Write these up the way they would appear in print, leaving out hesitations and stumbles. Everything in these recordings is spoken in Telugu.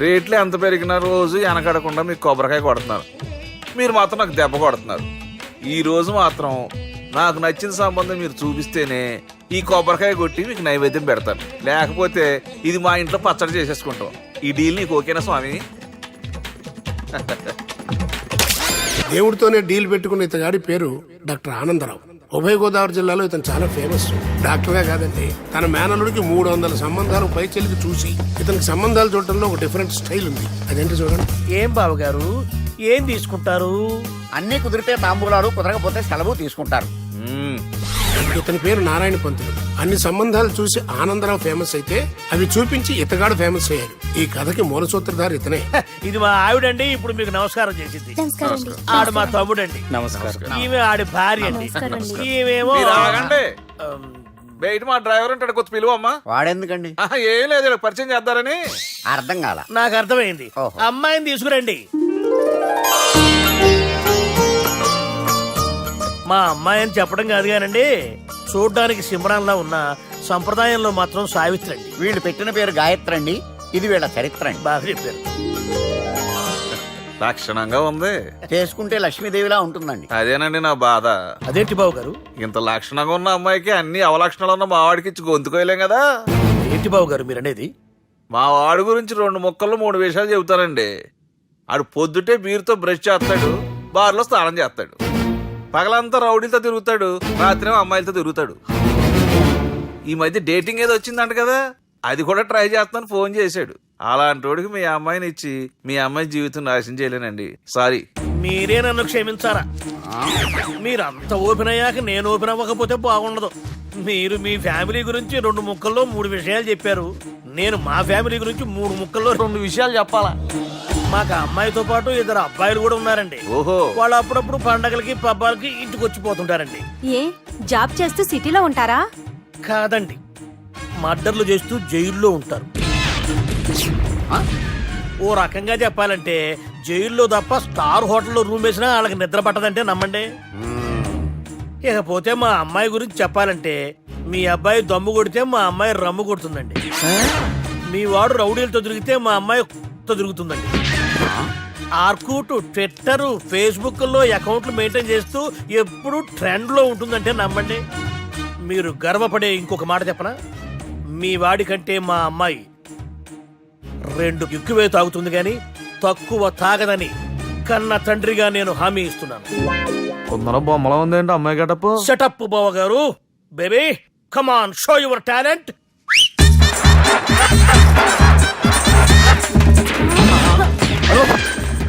రేట్లు ఎంత పెరిగినా రోజు వెనకడకుండా మీకు కొబ్బరికాయ కొడుతున్నారు, మీరు మాత్రం నాకు దెబ్బ కొడుతున్నారు. ఈ రోజు మాత్రం నాకు నచ్చిన సంబంధం మీరు చూపిస్తేనే ఈ కొబ్బరికాయ కొట్టి మీకు నైవేద్యం పెడతాను, లేకపోతే ఇది మా ఇంట్లో పచ్చడి చేసేసుకుంటాం. ఈ డీల్ నీకు ఓకేనా స్వామి? దేవుడితోనే డీల్ పెట్టుకున్న ఇతగాడి పేరు డాక్టర్ ఆనందరావు. ఉభయ గోదావరి జిల్లాలో ఇతను చాలా ఫేమస్. డాక్టర్గా కాదండి, తన మేనల్లుడికి 300 సంబంధాలు పై చెల్లికి చూసి ఇతనికి సంబంధాలు చూడటంలో ఒక డిఫరెంట్ స్టైల్ ఉంది. అదేంటి చూడండి. ఏం బాబు గారు, ఏం తీసుకుంటారు? అన్ని కుదిరితే తాంబూలాలు, కుదరకపోతే సెలవు తీసుకుంటారు. ఇతని పేరు నారాయణ పంతులు. అన్ని సంబంధాలు చూసి ఆనందరావు ఫేమస్ అయితే అవి చూపించి ఇతగాడు ఫేమస్ అయ్యాడు. ఈ కథకి మూల సూత్రధారి ఇతనే. ఇది మా ఆవిడండి, ఇప్పుడు మీకు నమస్కారం చేసింది. ఆడు మా తమ్ముడండి. నమస్కారం. ఈమె ఆడి భార్య అండి. ఈమెమో బయట మా డ్రైవర్ ఉంటాడు, కొత్త పిలువమ్మా. వాడెందుకండి? ఏం లేదు, పరిచయం చేద్దారని. అర్థం కాల. నాకు అర్థమైంది. అమ్మాయిని తీసుకురండి. మా అమ్మాయి అని చెప్పడం కాదు కానండి, చూడ్డానికి సింహరాన్లా ఉన్న సంప్రదాయంలో మాత్రం సావిత్రి అండి. వీళ్ళు పెట్టిన పేరు గాయత్రి అండి. ఇది వీళ్ళ చరిత్ర అండి. బాగా చెప్పారు. లక్షణంగా ఉంది. చేసుకుంటే లక్ష్మీదేవిలా ఉంటుందండి. అదేనండి నా బాధ. అదేంటి బాబు గారు? ఇంత లక్షణంగా ఉన్న అమ్మాయికి అన్ని అవలక్షణాలు ఉన్న మా వాడికి ఇచ్చి గొంతుకోయలేం కదా. ఏంటి బాబు గారు మీరు అనేది? మా వాడి గురించి 2 ముక్కల్లో 3 విషయాలు చెబుతానండి. ఆడు పొద్దుటే బీరుతో బ్రష్ చేస్తాడు, బార్లో స్నానం చేస్తాడు, పగలంతా రౌడీలతో తిరుగుతాడు, రాత్రి అమ్మాయిలతో తిరుగుతాడు. ఈ మధ్య డేటింగ్ ఏదో వచ్చిందంట కదా, అది కూడా ట్రై చేస్తాను ఫోన్ చేశాడు. అలాంటి వాడికి మీ అమ్మాయిని ఇచ్చి మీ అమ్మాయి జీవితం నాశనం చేయలేనండి. సారీ. మీరే నన్ను క్షమించారా? మీరు అంత ఓపెన్ అయ్యాక నేను ఓపెన్ అవ్వకపోతే బాగుండదు. మీరు మీ ఫ్యామిలీ గురించి 2 ముక్కల్లో 3 విషయాలు చెప్పారు. నేను మా ఫ్యామిలీ గురించి 3 ముక్కల్లో 2 విషయాలు చెప్పాలా? మాకు అమ్మాయితో పాటు 2 అబ్బాయిలు కూడా ఉన్నారండి. ఓహో. వాళ్ళు అప్పుడప్పుడు పండగలకి పబ్బాలకి ఇంటికి వచ్చిపోతుంటారండి. ఏ జాబ్ చేస్తూ సిటీలో ఉంటారా? కాదండి, మర్డర్లు చేస్తూ జైల్లో ఉంటారు. ఓ రకంగా చెప్పాలంటే జైల్లో తప్ప స్టార్ హోటల్లో రూమ్ వేసినా వాళ్ళకి నిద్ర పట్టదంటే నమ్మండి. ఇకపోతే మా అమ్మాయి గురించి చెప్పాలంటే మీ అబ్బాయి దమ్ము కొడితే మా అమ్మాయి రమ్ము కొడుతుందండి. మీ వాడు రౌడీలతో తిరిగితే మా అమ్మాయి తిరుగుతుందండి. ఆర్కుట్, ట్విట్టర్, ఫేస్బుక్ లో అకౌంట్లు మెయింటైన్ చేస్తూ ఎప్పుడు ట్రెండ్ లో ఉంటుందంటే నమ్మండి. మీరు గర్వపడే ఇంకొక మాట చెప్పనా? మీ వాడి కంటే మా అమ్మాయి 2 ఎక్కువే తాగుతుంది గాని తక్కువ తాగదని కన్న తండ్రిగా నేను హామీ ఇస్తున్నాను. కొందరు బొమ్మలా ఉందేంటి అమ్మాయి గడప? సెటప్ బావ గారు. Baby come on, show your talent.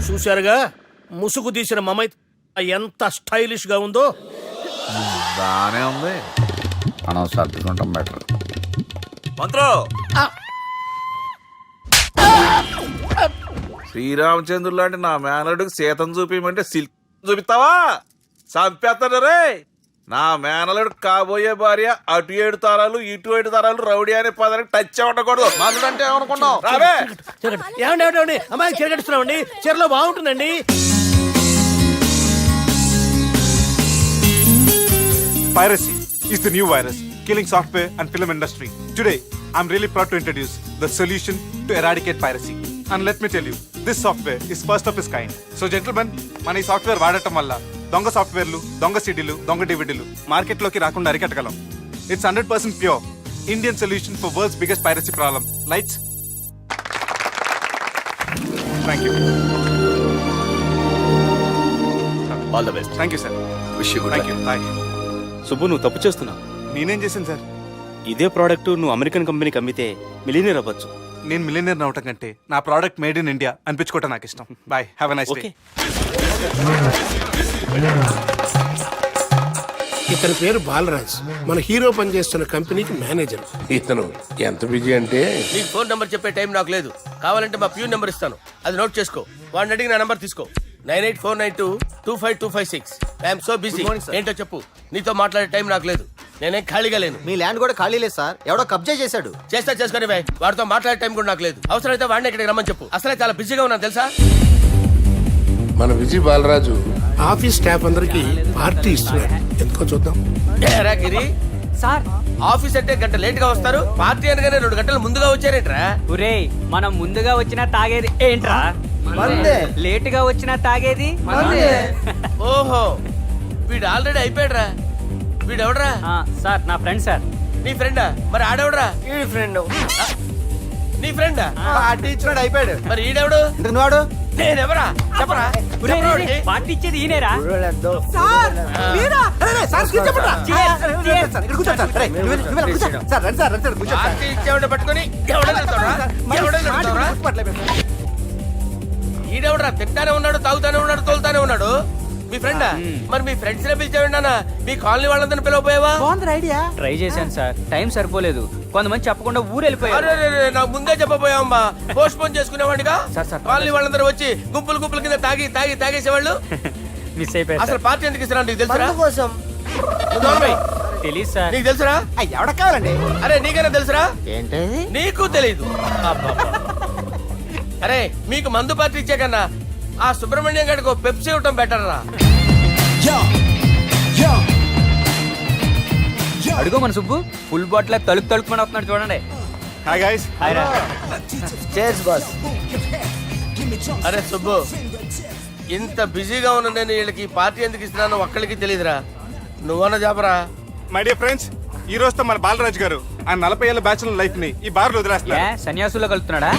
చూశారుగా ముసుగు తీసిన మమై ఎంత స్టైలిష్ గా ఉందో. బానే ఉంది. మనం సర్దుకుంటాం బెటర్. మంత్రో, శ్రీరామచంద్రుడు లాంటి నా మేనలుడికి సీతను చూపించమంటే సిల్క్ చూపిస్తావా? చంపేస్తాడు రే. నా మేనలుడు కాబోయే భార్య అటు 7 తరాలు ఇటు 7 తరాలు రౌడీ అనే పదానికి టచ్ ఉండకూడదు. మనుడు అంటే ఏమనుకున్నావు? రావే. ఏమండి అమ్మాయి చెరగట్టుస్తున్నామండి, చీరలో బాగుంటుందండి. Piracy is the new virus killing software and film industry. Today, I'm really proud to introduce the solution to eradicate piracy. And let me tell you, this software is first of its kind. So gentlemen, మన ఈ సాఫ్ట్వేర్ వాడటం వల్ల దొంగ సాఫ్ట్వేర్లు, దొంగ సీడీలు, దొంగ డివిడీలు మార్కెట్లోకి రాకుండా అరికట్టగలం. It's 100% pure Indian solution for world's biggest piracy problem. Lights? Thank you. All the best. Thank you, sir. Wish you good Thank you. Bye. Subbu, నువ్వు తప్పు చేస్తున్నావు. నేనేం చేశాను సార్? ఇదే ప్రోడక్ట్ నువ్వు అమెరికన్ కంపెనీకి అమ్మితే మిలియనీర్ అవ్వచ్చు. నేను మిలియనర్ అవటం కంటే నా ప్రోడక్ట్ మేడ్ ఇన్ ఇండియా అనిపించుకోవటం నాకు ఇష్టం. Bye, have a nice day. ఇతని పేరు బాలరాజ్. మన హీరో పనిచేస్తున్న కంపెనీకి మేనేజర్. ఇతను ఎంత బిజీ అంటే నీకు ఫోన్ నంబర్ చెప్పే టైం నాకు లేదు. కావాలంటే మా ప్యూన్ నెంబర్ ఇస్తాను, అది నోట్ చేసుకో. వాడిని అడిగి నా నంబర్ తీసుకో. 9849225256. I'm so busy. ఏంటో చెప్పు. నీతో మాట్లాడే టైం నాకు లేదు, నేనేం ఖాళీగా లేను. మీ ల్యాండ్ కూడా ఖాళీ లేదు సార్, ఎవడో కబ్జా చేశాడు. చేస్తా చేసుకుని బాయ్, వాడితో మాట్లాడే టైం కూడా నాకు లేదు. అవసరమైతే వాడిని ఇక్కడికి రమ్మని చెప్పు. అసలే చాలా బిజీగా ఉన్నాను తెలుసా. మన విజయ్ బాలరాజు ఆఫీస్ స్టాఫ్ అందరికి పార్టీ ఇస్తున్నాడు. ఎందుకో చూద్దాం. ఏరా గిరి, సార్ ఆఫీస్ అంటే గంట లేట్ గా వస్తారు, పార్టీ అనగానే 2 గంటలు ముందుగా వచ్చారేంట్రా? ఒరే మనం ముందుగా వచ్చినా తాగేది ఏంట్రా? లేటుగా వచ్చినా తాగేది ఓహో, వీడు ఆల్రెడీ అయిపోయాడురా. వీడెవడరా? సార్ నా ఫ్రెండ్ సార్. నీ ఫ్రెండా? మరి ఆడెవడరా? ఈ ఫ్రెండ్ నీ ఫ్రెండా? పార్టీ ఇచ్చినాడు అయిపోయాడు. మరి ఈడెవడు? ఎందుకు నువ్వాడు? నేనెవరా చెప్పరా? ఒరేయ్, చెప్పరా రేయ్, వాడికి? పార్టీ ఇచ్చేది ఈయనేరా? పార్టీ ఇచ్చేవాడిని పట్టుకొని ఎవడో తిడతాడురా? ఎవడో తిడతాడురా? ఈడెవడరా? తింటానే ఉన్నాడు, తాగుతానే ఉన్నాడు, తోలుతానే ఉన్నాడు. మీ ఫ్రెండా? మరి మీ ఫ్రెండ్స్ నే పిలిచేవాడి నాన్న, మీ కాలనీ వాళ్ళందరినీ పిలవపోయావా? ట్రై చేశాను సార్, టైం సరిపోలేదు. కొంతమంది చెప్పకుండా ఊరు వెళ్ళిపోయారు. అరే, నాకు ముందే చెప్పపోయావమ్మా. పోస్ట్ పోన్ చేసుకునేవాడిగా. సార్. కాలనీ వాళ్ళందరూ వచ్చి గుంపుల కింద తాగేసేవాళ్ళు. మిస్ అయిపోయారు అసలు సార్. పార్టీ ఎందుకు ఇస్తున్నా నీకు తెలుసురా? కోసం నువ్వు నోర్మై. తెలీదు సార్. నీకు తెలుసురా? ఎవడ కావాలండి? అరే నీకైనా తెలుసురా? ఏంటి నీకు తెలీదు. అరే మీకు మందు పార్టీ ఇచ్చే కన్నా ఆ సుబ్రహ్మణ్యం గారికి పెప్సీ ఇవ్వటం బెటర్ రా. అడుగో మన సుబ్బు ఫుల్ బాటిల్ తలుపుమని వస్తున్నాడు చూడండి. Hi guys. హాయ్ రా. Chairs boss. అరే సుబ్బు, ఇంత బిజీగా ఉన్న నేను వీళ్ళకి పార్టీ ఎందుకు ఇస్తున్నానో ఒక్కడికి తెలియదురా. నువ్వన్న చెప్పరా? My dear friends, ఈ రోజుతో మన బాలరాజు గారు ఆ 40 ఏళ్ల బ్యాచులర్ లైఫ్ ని ఈ బార్ లో ఏ వదిలేస్తున్నారు. సన్యాసుల్లో కలుపుతున్నాడా?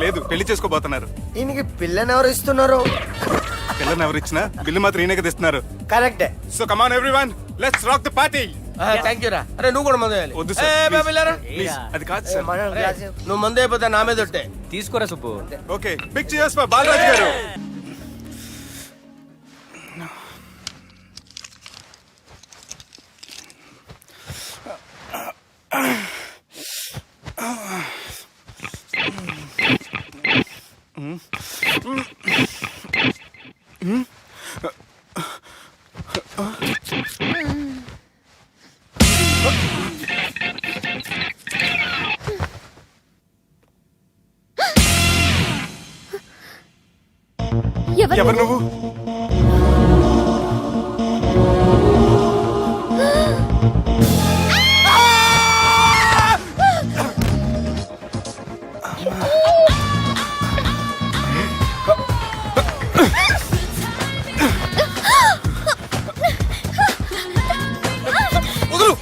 లేదు, పెళ్లి చేసుకోబోతున్నారు. ఈయనకి పిల్లని ఎవరు ఇస్తున్నారు? పిల్లని ఎవరు ఇచ్చినా బిల్లు మాత్రం ఈయనకే తెస్తున్నారు. కరెక్టే. So come on everyone, let's rock the party. Thank you రా. అరే నువ్వు కూడా మందు వేయాలి. వద్దు ఏ, సార్ బాబు, వెళ్ళారా? ప్లీజ్, అది కాదు సార్. నువ్వు మందు అయిపోతే నా మీద ఒట్టే. తీసుకోరా Subbu. Okay, big cheers for Balaraju garu. ఎవరు నువ్వు? వదులు.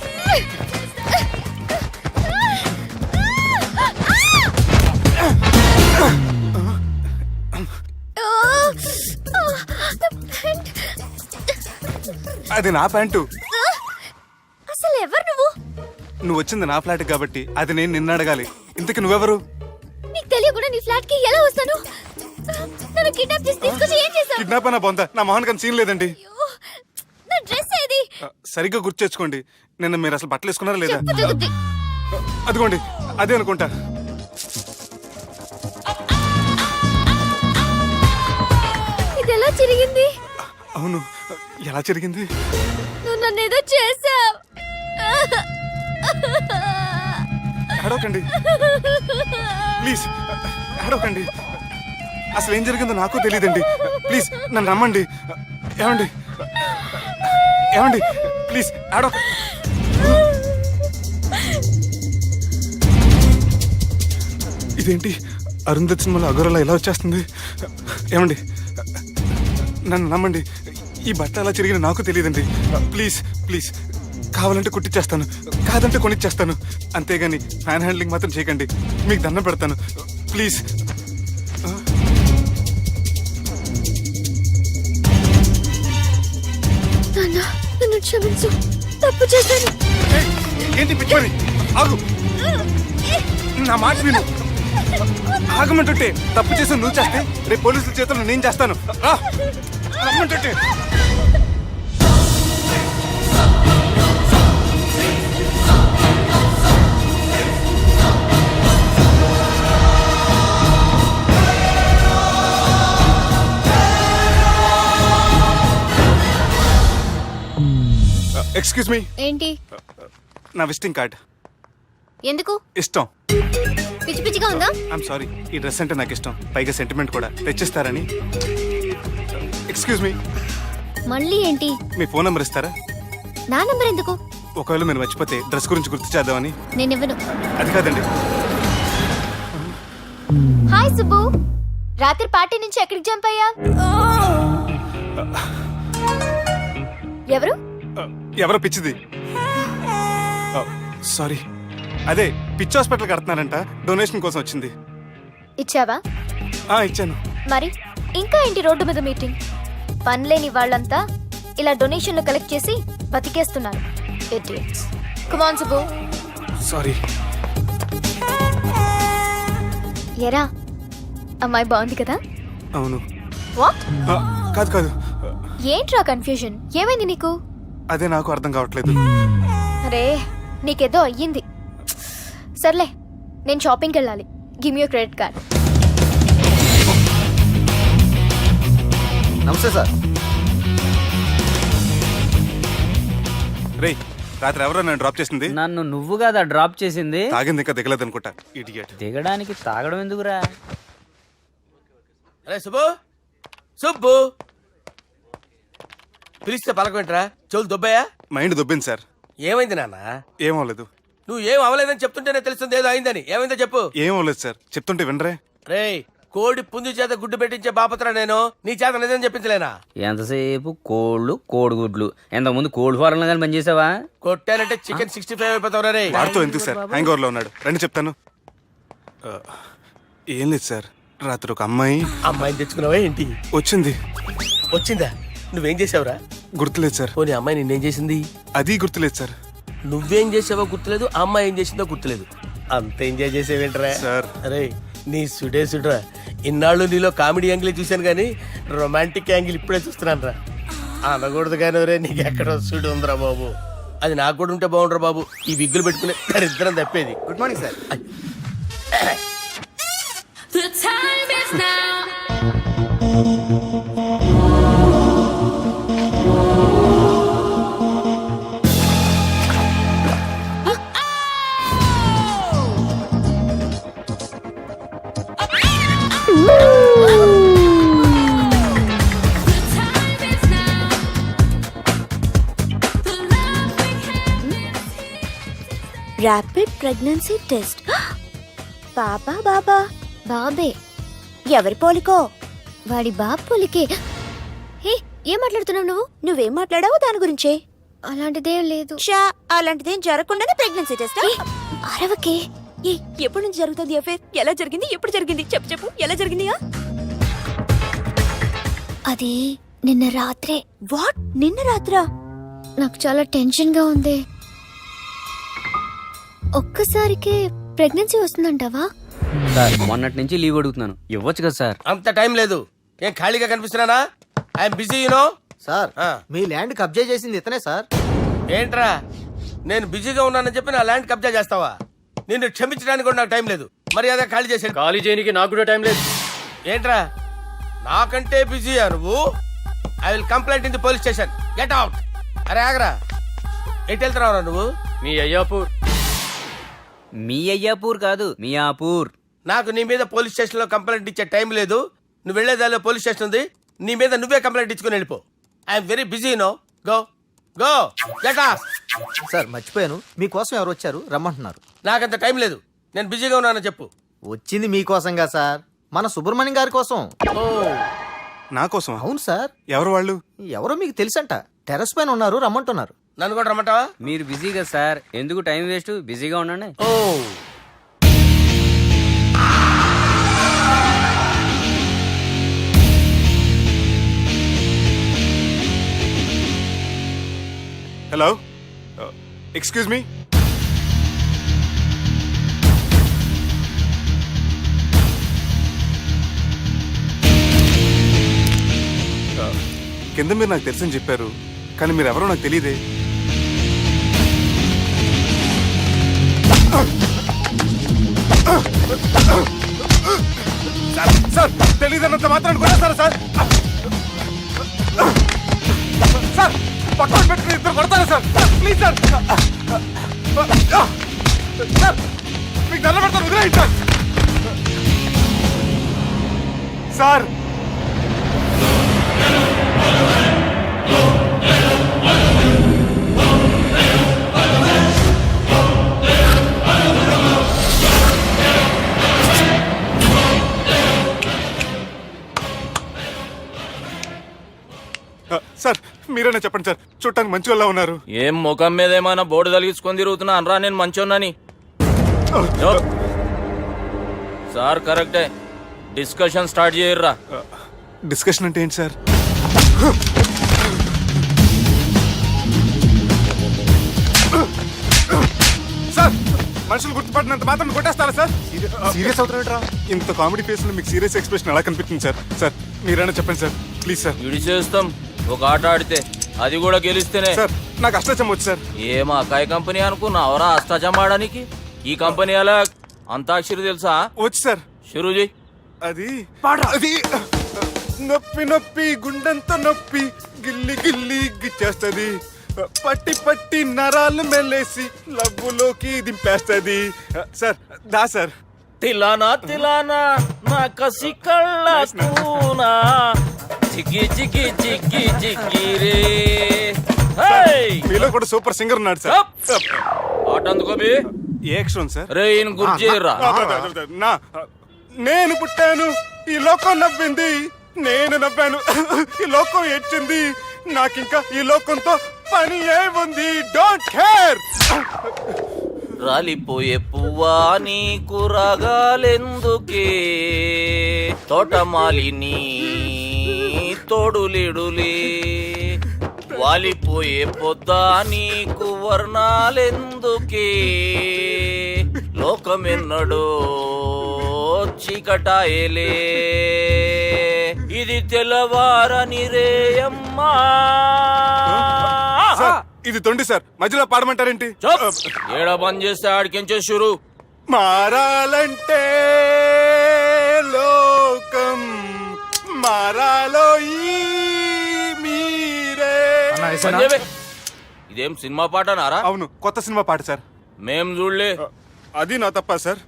అది నా ప్యాంటు. అసలు ఎవరు నువ్వు? నువ్వు వచ్చింది నా ఫ్లాట్ కాబట్టి అది నేను నిన్ను అడగాలి. ఇంతకు నువ్వెవరు? నీకు తెలియకుండా నీ ఫ్లాట్ కి ఎలా వస్తాను? నన్ను కిడ్నాప్ చేసి తీసుకొచ్చి ఏం చేసావు? కిడ్నాప్ అయినా బొంద, నా మొహన్ కన్నా సీన్ లేదండి. నా డ్రెస్ ఏది? సరిగ్గా గుర్తు తెచ్చుకోండి, నిన్న మీరు అసలు బట్టలు వేసుకున్నారా లేదా? చెప్పు తగ్గుద్ది. అదిగోండి, అదే అనుకుంటా. ఇది ఎలా జరిగింది? అవును, ఎలా జరిగింది? నువ్వు నన్ను ఏదో చేసావు. ఏడవకండి ప్లీజ్, ఏడవకండి. అసలు ఏం జరిగిందో నాకు తెలియదండి. ప్లీజ్ నన్ను నమ్మండి. ఏమండి ఏమండి ప్లీజ్ ఏడవ. ఇదేంటి అరుంధతి సినిమాలో అగోరలా ఎలా వచ్చేస్తుంది? ఏమండి నన్ను నమ్మండి, ఈ బట్ట అలా చిరిగిన నాకు తెలియదండి. ప్లీజ్ ప్లీజ్, కావాలంటే కుట్టిచ్చేస్తాను, కాదంటే కొనిచ్చేస్తాను. అంతేగాని హ్యాండ్ హ్యాండ్లింగ్ మాత్రం చేయకండి, మీకు దండం పెడతాను ప్లీజ్. నాన్న, నన్ను క్షమించు, తప్పు చేశాను. ఏంటి పిచ్చిపని? ఆగు, నా మాట విను. ఆగమంటుంటే తప్పు చేసి నువ్వు చేస్తే రేపు పోలీసుల చేతుల్లో నేను చేస్తాను. రమ్మంటుంటే. Excuse me. ఏంటి? నా విజిటింగ్ కార్డ్. ఎందుకు? ఇష్టం. పిచ్చి పిచ్చిగా ఉందా? ఐఎమ్ సారీ, ఈ డ్రెస్ అంటే నాకు ఇష్టం, పైగా సెంటిమెంట్ కూడా. తెచ్చిస్తారని. Excuse me. మళ్ళీ ఏంటి? మీ ఫోన్ నెంబర్ ఇస్తారా? నా నంబర్ ఎందుకు? ఒకవేళ మీరు మర్చిపోతే డ్రెస్ గురించి గుర్తు చేద్దామని. నేను ఇవ్వను. అది కాదండి. హాయ్ సుబ్బు, రాత్రి పార్టీ నుంచి ఎక్కడికి జంప్ అయ్యా? ఎవరు? ఎవరో పిచ్చిది. సారీ, అదే పిచ్చి హాస్పిటల్ కడుతున్నారంట, డొనేషన్ కోసం వచ్చింది. ఇచ్చావా? ఇచ్చాను. మరి ఇంకా ఏంటి రోడ్డు మీద మీటింగ్? పనిలేని వాళ్ళంతా ఇలా డొనేషన్లు కలెక్ట్ చేసి బతికేస్తున్నారు. Idiots. Come on, Subbu. Sorry. ఎరా, అమ్మాయి బాగుంది కదా? అవును. వాట్? కాదు కాదు, ఏంట్రా కన్ఫ్యూజన్? ఏమైంది నీకు? అదే నాకు అర్థం కావట్లేదు. అరే, నీకేదో అయ్యింది. సర్లే, నేను షాపింగ్కి వెళ్ళాలి. Give me your credit card. నమస్తే సార్. రే, రాత్రి ఎవరో నన్ను డ్రాప్ చేసింది? నన్ను నువ్వు కదా డ్రాప్ చేసింది. తాగింది ఇంకా దిగలేదు అనుకుంటా. ఇడియట్. దిగడానికి తాగడం ఎందుకురా? అరే సుబ్బు, సుబ్బు పిలిస్తే పలకమేంట్రా? చెవులు దొబ్బాయా? Mind దొబ్బింది sir. ఏమైంది నాన్న? ఏమవలేదు. నువ్వు ఏం అవ్వలేదని చెప్తుంటేనే తెలుస్తుంది ఏదో అయిందని. ఏమైందో చెప్పు. ఏమవలేదు సార్, చెప్తుంటే వినరే. రేయ్, కోడి పుంజు చేత గుడ్డు పెట్టించే బాపత్రా నేను. నీ చేత నిజం చెప్పించలేనా? ఎంతసేపు కోళ్ళు కోడిగుడ్లు. ఎంతకుముందు కోడి ఫారంలో కానీ పనిచేసావా? కొట్టానంటే చికెన్ 65 అయిపోతావు రే. వాడుతూ ఎందుకు సార్, హ్యాంగ్ ఓవర్ లో ఉన్నాడు. రండి చెప్తాను. ఏం లేదు సార్, రాత్రి ఒక అమ్మాయిని తెచ్చుకున్నావా ఏంటి? వచ్చింది. వచ్చిందా? నువ్వేం చేసావురా? గుర్తులేదు సార్. పోనీ అమ్మాయి నిన్నేం చేసింది? అది గుర్తులేదు సార్. నువ్వేం చేసావో గుర్తులేదు, ఆ అమ్మాయి ఏం చేసిందో గుర్తులేదు. అంత ఎంజాయ్ చేసేవేంట్రా సార్? అరే నీ సుడే సుడ్రా. ఇన్నాళ్ళు నీలో కామెడీ యాంగిల్ చూశాను కానీ రొమాంటిక్ యాంగిల్ ఇప్పుడే చూస్తున్నాను రా. అనకూడదు కానీ రే, నీకు ఎక్కడ సుడు ఉందిరా బాబు. అది నాకు కూడా ఉంటే బాగుండ్రా బాబు. ఈ విగ్గులు పెట్టుకునే దరిద్రం తప్పేది. Good morning sir. Rapid pregnancy test. బాబా బాబా బాబే. ఎవరి పోలికో? వాడి బాబు పోలికే. హే, ఏం మాట్లాడుతున్నావు నువ్వు? నువ్వేం మాట్లాడావు దాని గురించే? అలాంటిదేం లేదు. అలాంటిదేం జరగకుండానే ప్రెగ్నెన్సీ టెస్ట్? అరవకే. ఎప్పటి నుంచి జరుగుతుంది అఫేర్? ఎలా జరిగింది? ఎప్పుడు జరిగింది? చెప్పు చెప్పు, ఎలా జరిగింది? అది నిన్న రాత్రే. వాట్? నిన్న రాత్రా? నాకు చాలా టెన్షన్ గా ఉంది. ఒక్కసారికే ప్రెగ్నెన్సీ వస్తుందంటావా? సార్, మొన్నటి నుంచి లీవ్ అడుగుతున్నాను, ఇవ్వచ్చు కదా సార్? అంత టైం లేదు. ఏం ఖాళీగా కనిపిస్తున్నానా? I'm busy you know. సార్, మీ ల్యాండ్ కబ్జా చేసింది ఇతనే సార్. ఏంట్రా, నేను బిజీగా ఉన్నానని చెప్పి నా ల్యాండ్ కబ్జా చేస్తావా? నిన్ను క్షమించడానికి కూడా నాకు టైం లేదు. మర్యాద ఖాళీ చేసాను. ఖాళీ చేయడానికి నాకు కూడా టైం లేదు. ఏంట్రా, నాకంటే బిజీయా నువ్వు? I will complaint in the police station. Get out. అరే ఆగరా, ఎటు వెళ్తున్నావురా నువ్వు? మీ అయ్యాపూర్. మీ అయ్యాపూర్ కాదు, మియాపూర్. నాకు నీ మీద పోలీస్ స్టేషన్ లో కంప్లైంట్ ఇచ్చే టైం లేదు. నువ్వు వెళ్లేదాలో పోలీస్ స్టేషన్ ఉంది. నీ మీద నువ్వే కంప్లైంట్ ఇచ్చుకుని వెళ్ళిపో. I'm very busy no. Go go get out. Sir, మర్చిపోయాను, మీకోసం ఎవరు వచ్చారు, రమ్మంటున్నారు. నాకంత టైం లేదు, నేను బిజీగా ఉన్నానని చెప్పు. వచ్చింది మీకోసంగా సార్, మన సుబ్రహ్మణ్యం గారి కోసం. ఓ, నా కోసం? అవును సార్. ఎవరు వాళ్ళు? ఎవరో మీకు తెలుసంట, టెర్రస్ పైన ఉన్నారు, రమ్మంటున్నారు. నన్ను కూడా రమ్మంటావా? మీరు బిజీ కదా సార్, ఎందుకు టైం వేస్ట్? బిజీగా ఉండండి. ఓ, హలో, ఎక్స్క్యూజ్ మీ. కింద మీరు నాకు తెలుసని చెప్పారు, కానీ మీరు ఎవరో నాకు తెలియదే. సార్, తెలియదన్నంత మాత్రం కొడతారా సార్? సార్, పక్కన పెట్టుకుని ఇద్దరు కొడతారా సార్? Please sir. సార్, మీకు దండం పెడతాను, వదిలేయండి సార్. సార్, మీరైనా చెప్పండి సార్, చూడటానికి మంచి వాళ్ళ ఉన్నారు. ఏం ముఖం మీద ఏమైనా బోర్డు తలిగించుకొని తిరుగుతున్నా అనరా నేను మంచోన్నాని. సార్ కరెక్టే, డిస్కషన్ స్టార్ట్ చేయర్రా. డిస్కషన్ అంటే ఏంటి సార్? సార్ మనుషులు గుర్తుపట్టినంత మాత్రం కొట్టేస్తారా సార్? సీరియస్ అవుతారా? ఇంత కామెడీ ఫేస్ లో మీకు సీరియస్ ఎక్స్ప్రెషన్ ఎలా కనిపిస్తుంది సార్? సార్ మీరైనా చెప్పండి సార్, ప్లీజ్ సార్. ఇడి చేస్తాం ఒక ఆట ఆడితే, అది కూడా గెలిస్తేనే. సార్ నాకు అష్టాచం వచ్చు సార్. ఏం అకాయ కంపెనీ అనుకున్నావరా అష్టాచం ఆడడానికి? ఈ కంపెనీ అలా అంతాక్షరి తెలుసా? వచ్చు సార్. షురూ చేయి. అది అది నొప్పి నొప్పి గుండెంత నొప్పి గిల్లి గిల్లి గిచ్చేస్తుంది, పట్టి పట్టి నరాలు మెల్లేసి లవ్వులోకి దింపేస్తుంది. సార్ దా సార్. తిలానా తిలానా నా కసి కళ్ళ కూనా చిక్కి చిక్కి చిక్కి చిక్కి రే. మీలో కూడా సూపర్ సింగర్ ఉన్నాడు సార్. ఆట అందుకోబి ఏ అక్షరం సార్? రే ఈయన గుర్తు చేయరా. నా నేను పుట్టాను, ఈ లోకం నవ్వింది, నేను నవ్వాను, ఈ లోకం ఏడ్చింది, నాకింకా ఈ లోకంతో పని ఏముంది, డోంట్ కేర్. రాలిపోయే పువ్వా నీకు రాగాలెందుకే, తోటమాలిని తోడులిడులే, వాలిపోయే పొద్దా నీకు వర్ణాలెందుకే, లోకమెన్నడో చీకటాయలే, ఇది తెల్లవారని రేయమ్మా. ఇది తొండి సార్, మధ్యలో పాడమంటారేంటి? ఏడా బంద్ చేస్తే ఆడికించే షురు. మారాలంటే లోకం మారాలో ఈ మీరే. ఇదేం సినిమా పాట నారా? అవును, కొత్త సినిమా పాట సార్. మేం చూడలే. అది నా తప్ప సార్.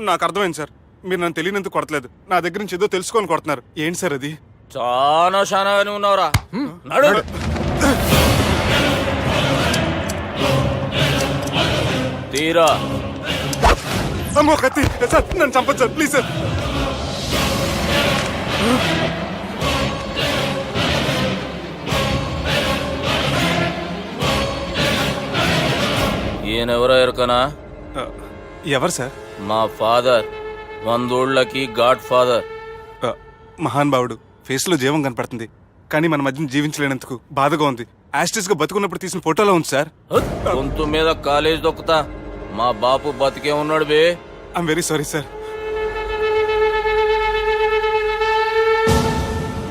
నాకు అర్థమైంది సార్, మీరు నన్ను తెలియనందుకు కొడతలేదు, నా దగ్గర నుంచి ఏదో తెలుసుకొని కొడుతున్నారు. ఏంటి సార్ అది? చాలా శానాగానే ఉన్నావురా. నడు. తీరా. అమ్మో కత్తి సార్, నన్ను చంపదు సార్, ప్లీజ్ సార్. ఈయనెవరో ఎరకనా? ఎవరు సార్? మా ఫాదర్, 100 ఊళ్ళకి గాడ్ ఫాదర్. మహాన్ భావుడు, ఫేస్ లో జీవం కనపడుతుంది, కానీ మన మధ్యన జీవించలేనందుకు బాధగా ఉంది. యాస్టిస్ గా బతుకున్నప్పుడు తీసిన ఫోటోలో ఉంది సార్. గొంతు మీద కాలేజ్ దొక్కుతా, మా బాపు బతికే ఉన్నాడు బే. I'm very sorry sir.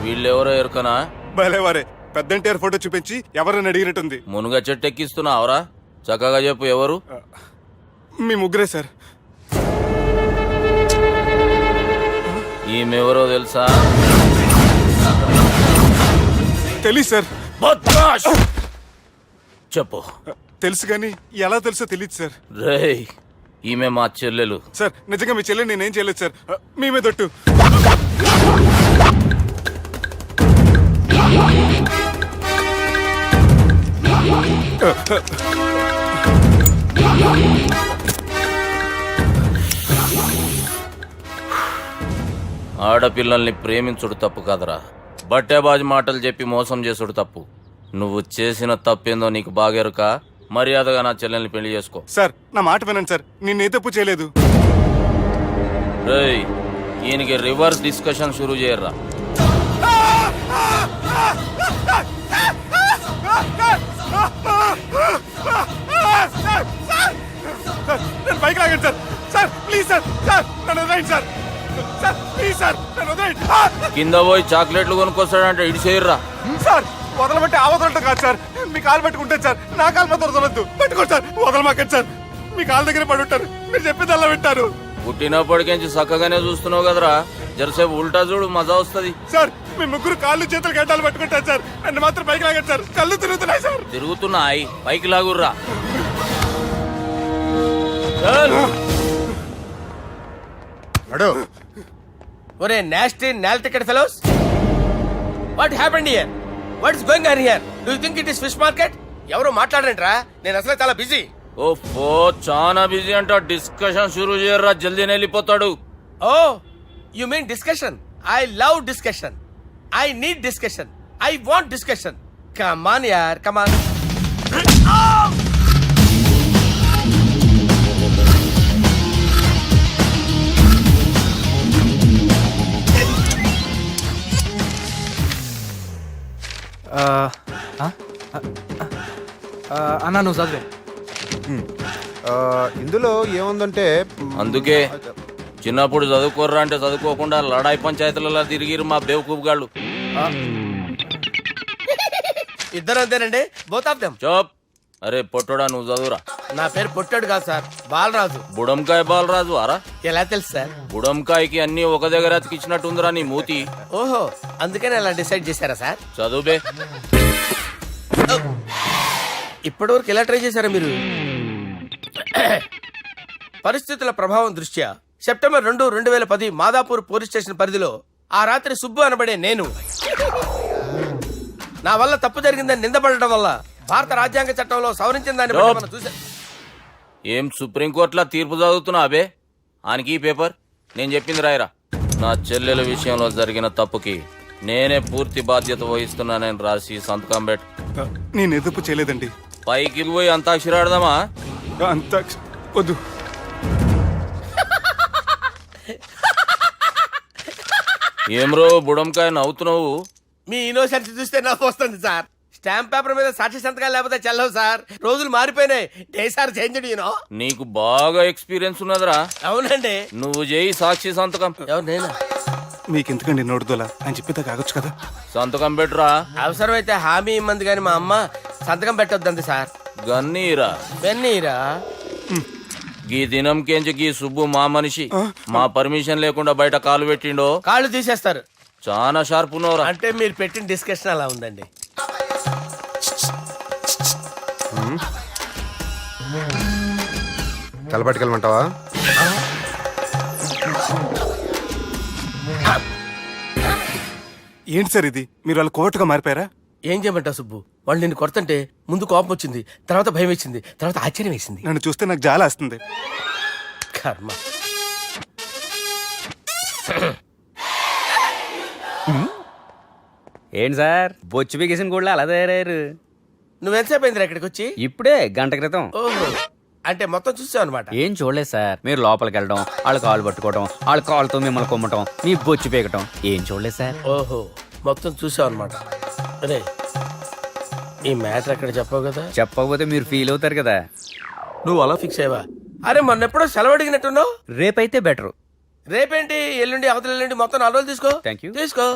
వీళ్ళెవరో ఎరకనా? భలేవారే, పెద్ద ఎన్టీఆర్ ఫోటో చూపించి ఎవరైనా అడిగినట్టుంది. మునుగ చెట్టు ఎక్కిస్తున్నావురా? చక్కగా చెప్పు ఎవరు? మీ ముగ్గురే సార్. ఈమెవరో తెలుసా? తెలీదు సార్. చెప్పు. తెలుసు కానీ ఎలా తెలుసో తెలియదు సార్. రేయ్, ఈమె మా చెల్లెలు. సార్ నిజంగా మీ చెల్లెని నేనేం చేయలేదు సార్, మీ మీద ఒట్టు. ఆడపిల్లల్ని ప్రేమించుడు తప్పు కాదురా, బట్టేబాజు మాటలు చెప్పి మోసం చేసుడు తప్పు. నువ్వు చేసిన తప్పేందో నీకు బాగెరుక. మర్యాదగా నా చెల్లెల్ని పెళ్లి చేసుకో. సార్ నా మాట వినండి సార్, నేనే తప్పు చేయలేదు. రేయ్, ఈయనకి రివర్స్ డిస్కషన్ షురూ చేయర్రా. నేను బైక్ లాగండి sir. Sir please sir, sir నన్ను వదిలేయండి సార్. సార్ ప్లీజ్ సార్ నన్ను వదిలేయండి. కింద పోయి చాక్లెట్లు కొనుక్కొస్తాడంటే ఇటు చేయర్రా. సార్ వదలబట్టి ఆ వదలటం కాదు సార్, మీ కాలు పట్టుకుంటాను సార్, నా కాలు మాత్రం వదలొద్దు. పట్టుకోండి సార్, వదలమాకండి సార్. మీ కాలు దగ్గర పడి ఉంటారు, మీరు చెప్పేది అలా వింటారు. పుట్టినప్పటికేంచి చక్కగానే చూస్తున్నావు కదరా, జరసేపు ఉల్టా చూడు, మజా వస్తుంది. సార్ మీ ముగ్గురు కాళ్ళు చేతులు గడ్డాలు పట్టుకుంటారు సార్, నన్ను మాత్రం పైకి లాగండి సార్, కళ్ళు తిరుగుతున్నాయి సార్. తిరుగుతున్నాయి, పైకి లాగుర్రా. ఒరే నాస్టీ నాల్ ticket fellows, what happened here? What is going on here? Do you think it is fish market? ఎవరు మాట్లాడరంట్రా, నేను అసలే చాలా బిజీ. ఓఫో, చాలా బిజీ అంట. డిస్కషన్ షురూ చేయర్రా, జల్దీ వెళ్ళిపోతాడు. Oh you mean discussion? I love discussion, I need discussion, I want discussion. Come on యార్ కమాన్. అన్నా నువ్వు చదివే. ఇందులో ఏముందంటే అందుకే చిన్నప్పుడు చదువుకోర్రా అంటే చదువుకోకుండా లడాయి పంచాయతీలలో తిరిగిరు మా బేవకూపు గాళ్ళు. ఇద్దరు అంతేనండి, బోత్ ఆఫ్ దెమ్. చోప్. అరే పొట్టోడా నువ్వు చదువురా. నా పేరు పొట్టాడు కాదు సార్, బాలరాజు. బుడంకాయ బాలరాజు అరా? ఎలా తెలుసు సార్? బుడంకాయకి అన్ని ఒక దగ్గర అతికిచ్చినట్టుందిరా నీ మూతి. ఓహో, అందుకని అలా డిసైడ్ చేశారా సార్? చదువుబే. ఇప్పటి వరకు ఎలా ట్రై చేశారా మీరు? పరిస్థితుల ప్రభావం దృష్ట్యా సెప్టెంబర్ 2, 2010 మాదాపూర్ పోలీస్ స్టేషన్ పరిధిలో ఆ రాత్రి సుబ్బు అనబడే నేను నా వల్ల తప్పు జరిగిందని నిందపడటం వల్ల భారత రాజ్యాంగ చట్టంలో సవరించిన దాన్ని బట్టి మనం చూసా. ఏం సుప్రీంకోర్టులో తీర్పు చదువుతున్నా అబే? ఆనికి ఈ పేపర్ నేను చెప్పింది రాయరా. నా చెల్లెల విషయంలో జరిగిన తప్పుకి నేనే పూర్తి బాధ్యత వహిస్తున్నానని రాసి సంతకం పెట్టు. నేను ఎదుపు చేయలేదండి. పైకి పోయి అంతాక్షరి ఆడదామా? అంత వద్దు. ఏమ్రో బుడంకాయ నవ్వుతున్నావు? మీ ఇన్నోసెన్స్ చూస్తే నవ్వు వస్తుంది సార్. స్టాంప్ పేపర్ మీద సాక్షి సంతకాలు లేకపోతే చెల్లవు సార్. రోజులు మారిపోయినాయి. Day sir change you know. నీకు బాగా ఎక్స్పీరియన్స్ ఉన్నదిరా. అవునండి. నువ్వు చేయి సాక్షి సంతకం. ఎవరు నేనా? మీకు ఎందుకండి నోడుదోలా అని చెప్పితే కాగొచ్చు కదా. సంతకం పెట్టురా. అవసరమైతే హామీ ఇమ్మంది కానీ మా అమ్మ సంతకం పెట్టొద్దండి సార్. గన్నీరా వెన్నీరా. గీ దినంకేంచి గీ సుబ్బు మా మనిషి. మా పర్మిషన్ లేకుండా బయట కాలు పెట్టిండో కాళ్ళు తీసేస్తారు. చాలా షార్ప్ ఉన్నవరా. అంటే మీరు పెట్టిన డిస్కషన్ అలా ఉందండి. తలపట్టుకెళ్ళమంటావా? ఏంటి సార్ ఇది? మీరు వాళ్ళ కోర్టుగా మారిపోయారా? ఏం చేయమంటావు సుబ్బు? వాళ్ళు నిన్ను కొడుతుంటే ముందు కోపం వచ్చింది, తర్వాత భయం వేసింది, తర్వాత ఆశ్చర్యం వేసింది. నన్ను చూస్తే నాకు జాలి వస్తుంది. కర్మ. ఏంటి సార్ బొచ్చు బిగేసిన కూడా అలా తయారయ్యారు? నువ్వెంతసేపు అయిందిరా ఇక్కడికి వచ్చి? ఇప్పుడే గంట క్రితం. ఓహో, అంటే మొత్తం చూసావు అనమాట. ఏం చూడలేదు సార్. మీరు లోపలికి వెళ్ళడం, వాళ్ళ కాలు పట్టుకోవడం, వాళ్ళ కాలుతో మిమ్మల్ని కొమ్మటం, మీ బొచ్చు పీకటం ఏం చూడలేదు సార్. ఓహో, మొత్తం చూసావు అనమాట. అరే ఈ మ్యాటర్ అక్కడ చెప్పావు కదా. చెప్పకపోతే మీరు ఫీల్ అవుతారు కదా. నువ్వు అలా ఫిక్స్ అయ్యవా? అరే మొన్నెప్పుడో సెలవు అడిగినట్టున్నావు. రేపైతే బెటరు. రేపేంటి, ఎల్లుండి, అవతల ఎల్లుండి, మొత్తం 4 రోజులు తీసుకో. Thank you. తీసుకో.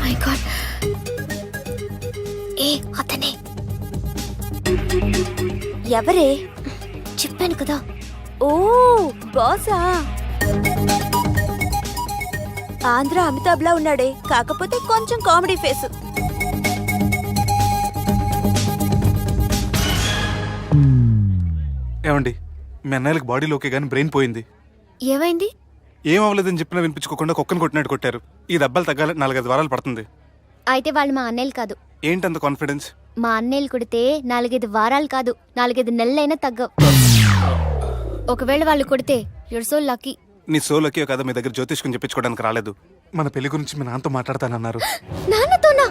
మై గాడ్, ఏ అతనే ఎవరే? చెప్పాను కదా. ఓ బాసా. ఆంధ్ర అమితాబ్ లా ఉన్నాడే, కాకపోతే కొంచెం కామెడీ ఫేస్. ఏమండి, మీ అన్నయ్యలకు బాడీలోకే కానీ బ్రెయిన్ పోయింది. ఏమైంది? ఏం అవ్వలేదని చెప్పినా వినిపించుకోకుండా కుక్కను కొట్టినట్టు కొట్టారు. ఈ దెబ్బలు తగ్గాలి 4-5 వారాలు పడుతుంది. అయితే వాళ్ళు మా అన్నయ్యలు కాదు. ఏంటంత కాన్ఫిడెన్స్? మా అన్నయ్యలు కొడితే 4-5 వారాలు కాదు, 4-5 నెలలైనా తగ్గవు. ఒకవేళ వాళ్ళు కొడితే యూర్ సో లక్కీ. నీ సోలోకి కదా మీ దగ్గర జ్యోతిష్కుని చెప్పించుకోవడానికి రాలేదు. మన పెళ్లి గురించి మీ నాన్నతో మాట్లాడతానన్నారు. నాన్నతోనా?